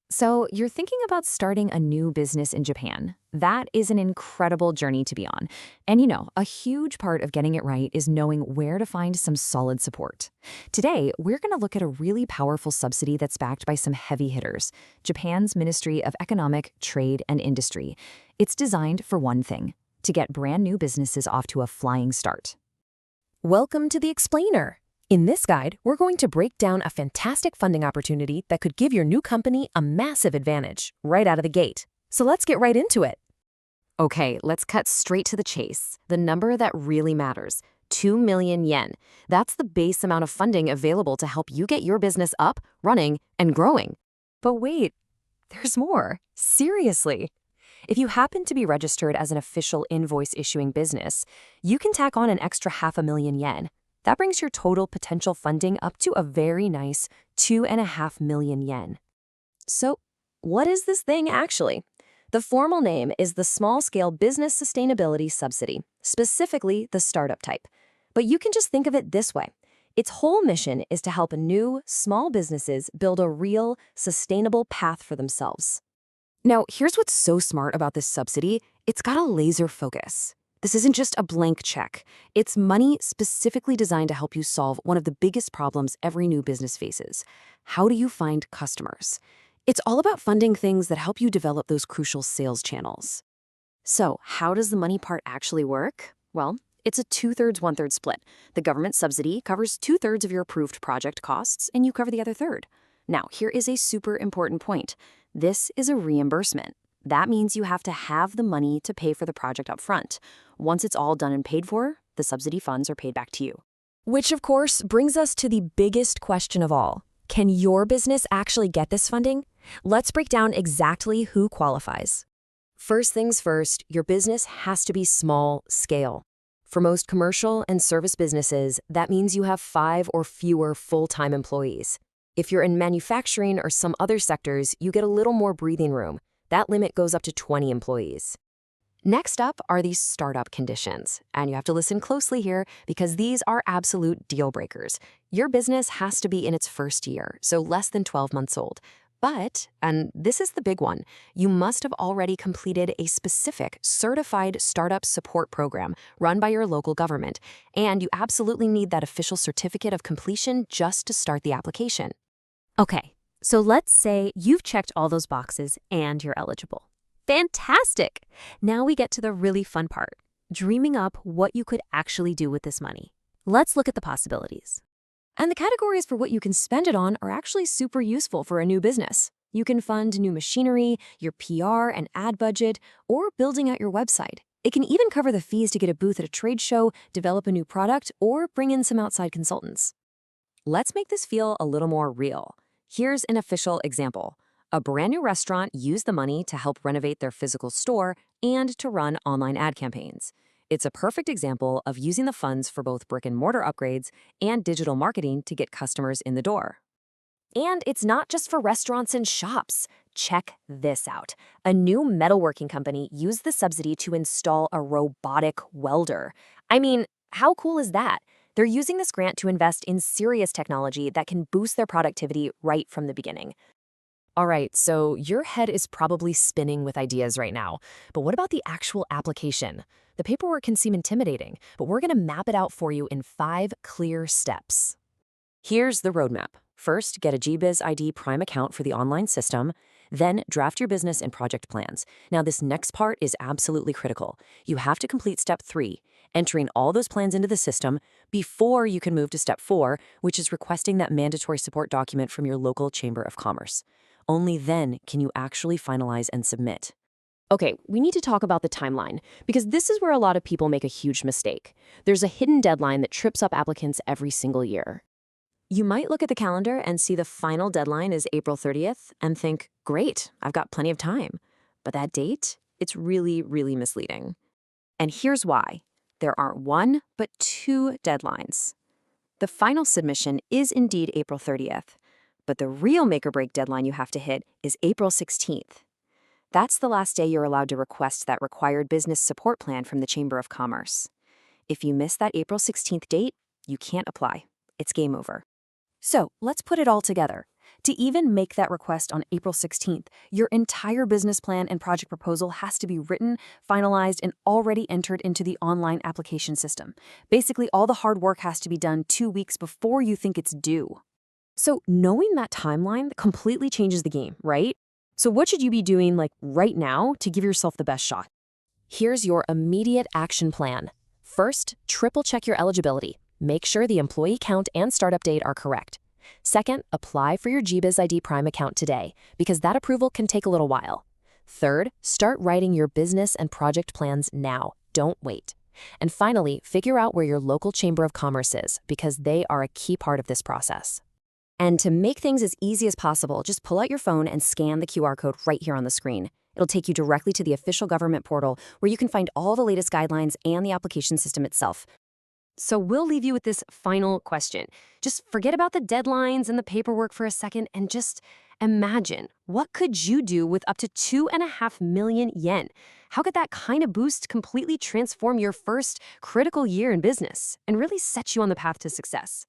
So, you're thinking about starting a new business in Japan. That is an incredible journey to be on. And a huge part of getting it right is knowing where to find some solid support. Today, we're going to look at a really powerful subsidy that's backed by some heavy hitters, Japan's Ministry of Economic, Trade, and Industry. It's designed for one thing, to get brand new businesses off to a flying start. Welcome to the Explainer. In this guide, we're going to break down a fantastic funding opportunity that could give your new company a massive advantage right out of the gate. So let's get right into it. Okay, let's cut straight to the chase. The number that really matters, 2 million yen. That's the base amount of funding available to help you get your business up, running, and growing. But wait, there's more. Seriously. If you happen to be registered as an official invoice-issuing business, you can tack on an extra 500,000 yen. That brings your total potential funding up to a very nice 2.5 million yen. So, what is this thing actually? The formal name is the Small-Scale Business Sustainability Subsidy, specifically the startup type. But you can just think of it this way. Its whole mission is to help new, small businesses build a real, sustainable path for themselves. Now, here's what's so smart about this subsidy. It's got a laser focus. This isn't just a blank check. It's money specifically designed to help you solve one of the biggest problems every new business faces. How do you find customers? It's all about funding things that help you develop those crucial sales channels. So, how does the money part actually work? Well, it's a 2/3, 1/3 split. The government subsidy covers 2/3 of your approved project costs, and you cover the other third. Now, here is a super important point. This is a reimbursement. That means you have to have the money to pay for the project up front. Once it's all done and paid for, the subsidy funds are paid back to you. Which, of course, brings us to the biggest question of all. Can your business actually get this funding? Let's break down exactly who qualifies. First things first, your business has to be small scale. For most commercial and service businesses, that means you have 5 or fewer full-time employees. If you're in manufacturing or some other sectors, you get a little more breathing room. That limit goes up to 20 employees. Next up are these startup conditions, and you have to listen closely here because these are absolute deal breakers. Your business has to be in its first year, so less than 12 months old. But, and this is the big one, you must have already completed a specific certified startup support program run by your local government, and you absolutely need that official certificate of completion just to start the application. Okay, so let's say you've checked all those boxes and you're eligible. Fantastic! Now we get to the really fun part, dreaming up what you could actually do with this money. Let's look at the possibilities. And the categories for what you can spend it on are actually super useful for a new business. You can fund new machinery, your PR and ad budget, or building out your website. It can even cover the fees to get a booth at a trade show, develop a new product, or bring in some outside consultants. Let's make this feel a little more real. Here's an official example. A brand new restaurant used the money to help renovate their physical store and to run online ad campaigns. It's a perfect example of using the funds for both brick and mortar upgrades and digital marketing to get customers in the door. And it's not just for restaurants and shops. Check this out. A new metalworking company used the subsidy to install a robotic welder. I mean, how cool is that? They're using this grant to invest in serious technology that can boost their productivity right from the beginning. All right, so your head is probably spinning with ideas right now. But what about the actual application? The paperwork can seem intimidating, but we're going to map it out for you in 5 clear steps. Here's the roadmap. First, get a GBiz ID Prime account for the online system. Then, draft your business and project plans. Now, this next part is absolutely critical. You have to complete step 3, entering all those plans into the system before you can move to step 4, which is requesting that mandatory support document from your local Chamber of Commerce. Only then can you actually finalize and submit. Okay, we need to talk about the timeline, because this is where a lot of people make a huge mistake. There's a hidden deadline that trips up applicants every single year. You might look at the calendar and see the final deadline is April 30th and think, great, I've got plenty of time. But that date, it's really, really misleading. And here's why. There aren't 1, but 2 deadlines. The final submission is indeed April 30th, but the real make-or-break deadline you have to hit is April 16th. That's the last day you're allowed to request that required business support plan from the Chamber of Commerce. If you miss that April 16th date, you can't apply. It's game over. So let's put it all together. To even make that request on April 16th, your entire business plan and project proposal has to be written, finalized, and already entered into the online application system. Basically, all the hard work has to be done 2 weeks before you think it's due. So knowing that timeline completely changes the game, right? So what should you be doing right now to give yourself the best shot? Here's your immediate action plan. First, triple check your eligibility. Make sure the employee count and startup date are correct. Second, apply for your GBiz ID Prime account today, because that approval can take a little while. Third, start writing your business and project plans now. Don't wait. And finally, figure out where your local Chamber of Commerce is, because they are a key part of this process. And to make things as easy as possible, just pull out your phone and scan the QR code right here on the screen. It'll take you directly to the official government portal where you can find all the latest guidelines and the application system itself. So we'll leave you with this final question. Just forget about the deadlines and the paperwork for a second and just imagine, what could you do with up to 2.5 million yen? How could that kind of boost completely transform your first critical year in business and really set you on the path to success?